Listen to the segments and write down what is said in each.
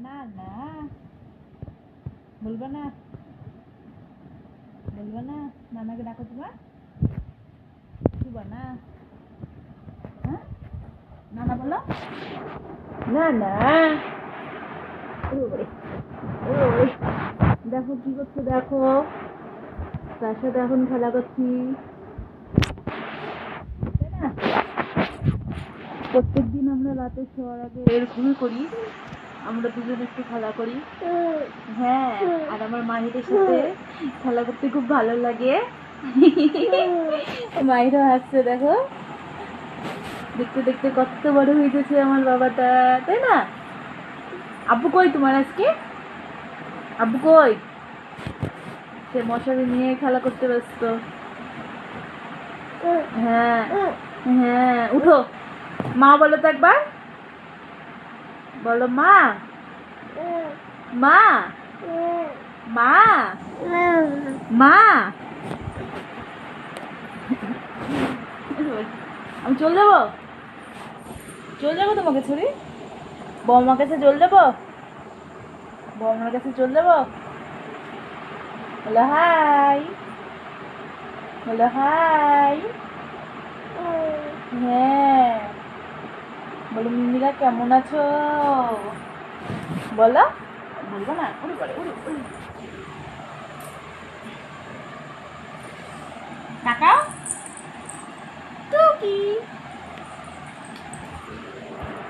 না না, বলবো না, বলবো না। নানাকে ডাকো তোমার, শুভ না। হ্যাঁ, নানা বলো। না না। ওরে, ওরে, দেখো কি করছো, দেখো তার সাথে এখন খেলা করছি। তাই না? প্রত্যেকদিন আমরা রাতে শোয়ার আগে এরকমই করি, আমরা দুজন একটু খেলা করি। হ্যাঁ, আর আমার মাহিরের সাথে খেলা করতে খুব ভালো লাগে। মাহিরও হাসছে, দেখো দেখতে দেখতে কত বড় হয়ে গেছে আমার বাবাটা, তাই না? আব্বু কই তোমার আজকে? আব্বু কই? সে মশারি নিয়ে খেলা করতে ব্যস্ত। হ্যাঁ হ্যাঁ, উঠো। মা বলো তো একবার, বলো মা, মা, মা, মা। আমি চলে যাবো, চলে যাবো তোমাকে ছড়ি, বৌমার কাছে চলে যাবো, বৌমার কাছে চলে যাবো। বলো হাই, বলো হাই। হ্যাঁ, বলো মিমিরা কেমন আছো, বলো। বলবো না, উড়ে পড়ে, উড়ে উড়ে। তাকাও টুকি,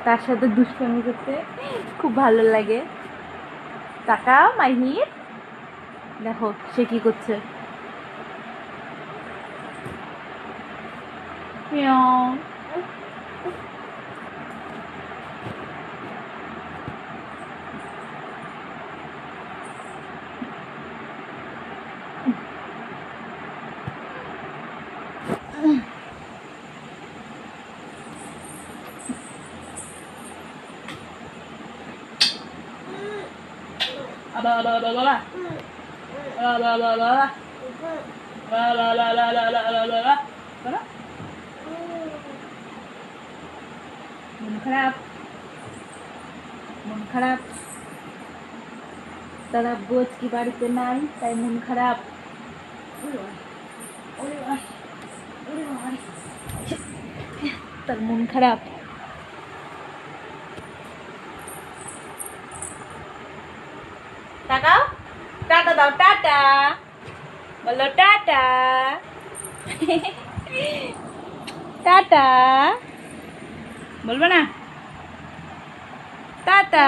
তার সাথে দুষ্টামি করতে খুব ভালো লাগে। তাকাও মাহির, দেখো সে কি করছে। মিয়াও। মন খারাপ, মন খারাপ, তার আব্বু আজকে বাড়িতে নাই তাই মন খারাপ। তার মন খারাপ। টাকা, টাটা দাও, টাটা বলো, টাটা। টাটা বলবো না, টাটা।